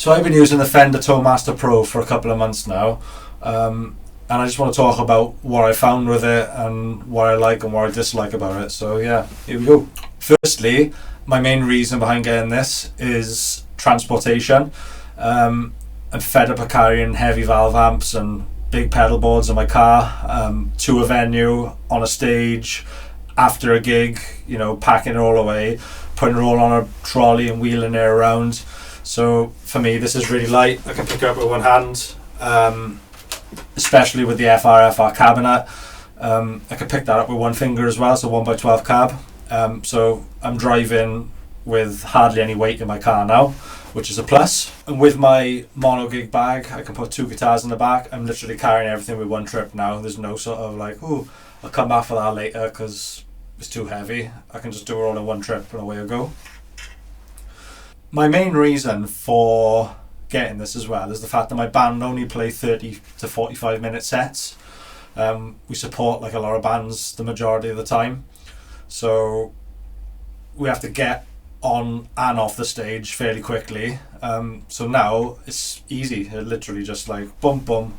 So I've been using the Fender Master Pro for a couple of months now, and I just want to talk about what I found with it and what I like and what I dislike about it. So yeah, here we go. Firstly, my main reason behind getting this is transportation. I'm fed up of carrying heavy valve amps and big pedal boards in my car to a venue, on a stage, after a gig, packing it all away, putting it all on a trolley and wheeling it around. So for me, this is really light. I can pick it up with one hand, especially with the FR cabinet. I can pick that up with one finger as well, so 1x12 cab. So I'm driving with hardly any weight in my car now, which is a plus. And with my mono gig bag, I can put 2 guitars in the back. I'm literally carrying everything with one trip now. There's no sort of like, oh, I'll come back for that later because it's too heavy. I can just do it all in one trip and away I go. My main reason for getting this as well is the fact that my band only play 30 to 45 minute sets. We support like a lot of bands the majority of the time, so we have to get on and off the stage fairly quickly. So now it's easy. It literally just like boom boom,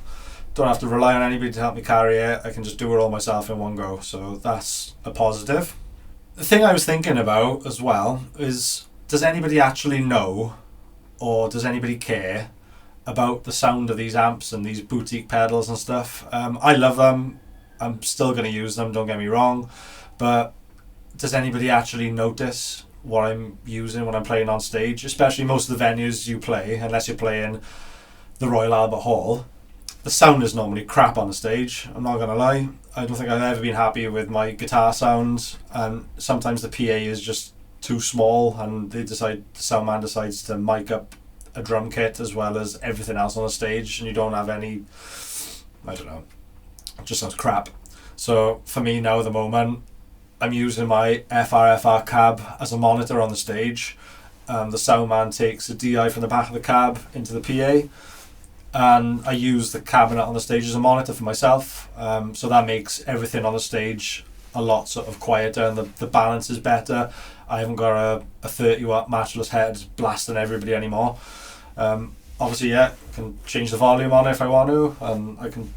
don't have to rely on anybody to help me carry it. I can just do it all myself in one go, so that's a positive. The thing I was thinking about as well is, does anybody actually know, or does anybody care about the sound of these amps and these boutique pedals and stuff? I love them. I'm still going to use them, don't get me wrong. But does anybody actually notice what I'm using when I'm playing on stage? Especially most of the venues you play, unless you're playing the Royal Albert Hall, the sound is normally crap on the stage. I'm not going to lie. I don't think I've ever been happy with my guitar sound. And sometimes the PA is just too small, and the sound man decides to mic up a drum kit as well as everything else on the stage, and you don't have any, I don't know, it just sounds crap. So for me now at the moment, I'm using my FR cab as a monitor on the stage. The sound man takes a DI from the back of the cab into the PA, and I use the cabinet on the stage as a monitor for myself. So that makes everything on the stage a lot sort of quieter, and the balance is better. I haven't got a 30 watt matchless head blasting everybody anymore. Obviously, yeah, I can change the volume on it if I want to, and I can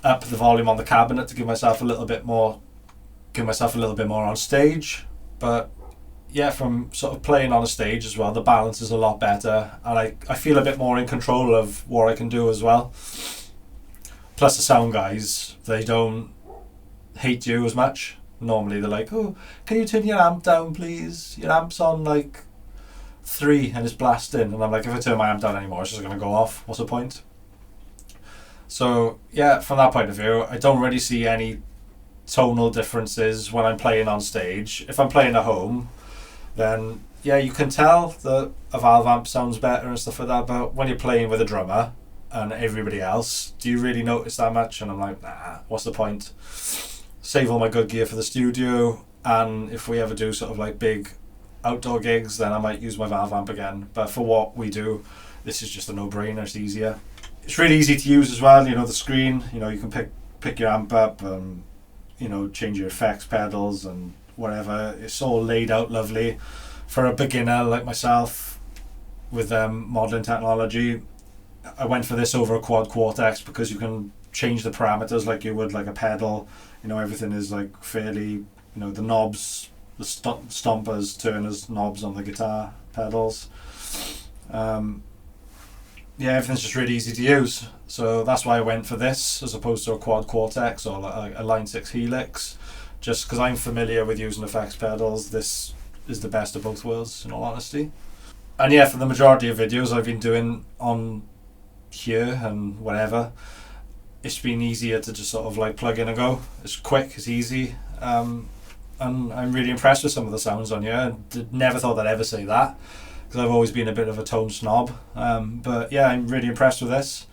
up the volume on the cabinet to give myself a little bit more on stage. But yeah, from sort of playing on a stage as well, the balance is a lot better, and I feel a bit more in control of what I can do as well. Plus the sound guys, they don't hate you as much. Normally they're like, oh, can you turn your amp down please? Your amp's on like 3 and it's blasting. And I'm like, if I turn my amp down anymore, it's just going to go off. What's the point? So yeah, from that point of view, I don't really see any tonal differences when I'm playing on stage. If I'm playing at home, then yeah, you can tell that a valve amp sounds better and stuff like that. But when you're playing with a drummer and everybody else, do you really notice that much? And I'm like, nah, what's the point? Save all my good gear for the studio, and if we ever do sort of like big outdoor gigs, then I might use my valve amp again. But for what we do, this is just a no-brainer. It's easier. It's really easy to use as well. The screen, you can pick your amp up and change your effects pedals and whatever. It's all laid out lovely for a beginner like myself with modeling technology. I went for this over a quad Cortex because you can change the parameters like you would like a pedal. Everything is like fairly, the knobs, the stompers turn as knobs on the guitar pedals. Yeah, everything's just really easy to use. So that's why I went for this as opposed to a quad Cortex or like a Line 6 Helix. Just because I'm familiar with using effects pedals, this is the best of both worlds, in all honesty. And yeah, for the majority of videos I've been doing on here and whatever, it's been easier to just sort of like plug in and go. It's quick, it's easy, and I'm really impressed with some of the sounds on here. I never thought I'd ever say that, because I've always been a bit of a tone snob, but yeah, I'm really impressed with this.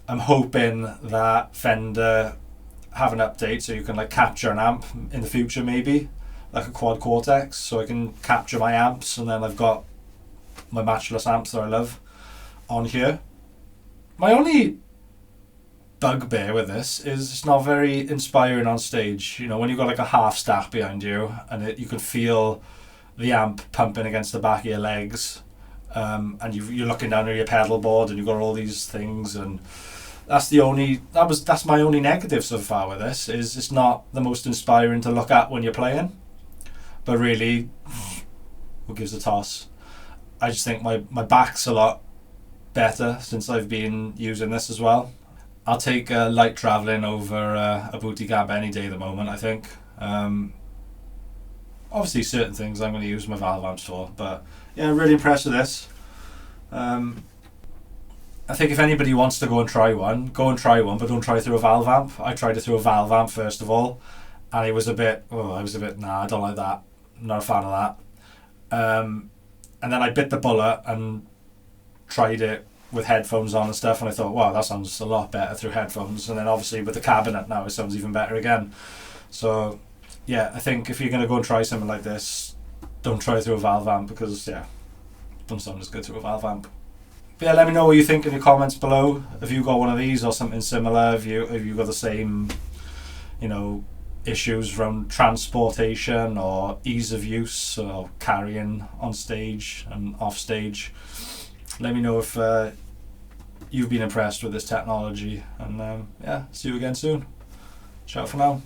I'm hoping that Fender have an update so you can like capture an amp in the future, maybe like a quad Cortex, so I can capture my amps, and then I've got my matchless amps that I love on here. My only bugbear with this is it's not very inspiring on stage. When you've got like a half stack behind you and you can feel the amp pumping against the back of your legs, and you're looking down at your pedal board and you've got all these things, and that's my only negative so far with this. Is it's not the most inspiring to look at when you're playing, but really, who gives a toss? I just think my back's a lot better since I've been using this as well. I'll take light travelling over a booty cab any day at the moment, I think. Obviously certain things I'm going to use my valve amps for, but yeah, I'm really impressed with this. I think if anybody wants to go and try one, but don't try it through a valve amp. I tried it through a valve amp first of all, and I was a bit, nah, I don't like that. I'm not a fan of that. And then I bit the bullet and tried it with headphones on and stuff, and I thought, wow, that sounds a lot better through headphones. And then obviously with the cabinet now, it sounds even better again. So yeah, I think if you're going to go and try something like this, don't try it through a valve amp, because yeah, it doesn't sound as good through a valve amp. But yeah, let me know what you think in the comments below. Have you got one of these or something similar? Have you got the same, issues around transportation or ease of use or carrying on stage and off stage? Let me know if you've been impressed with this technology, and yeah, see you again soon. Ciao for now.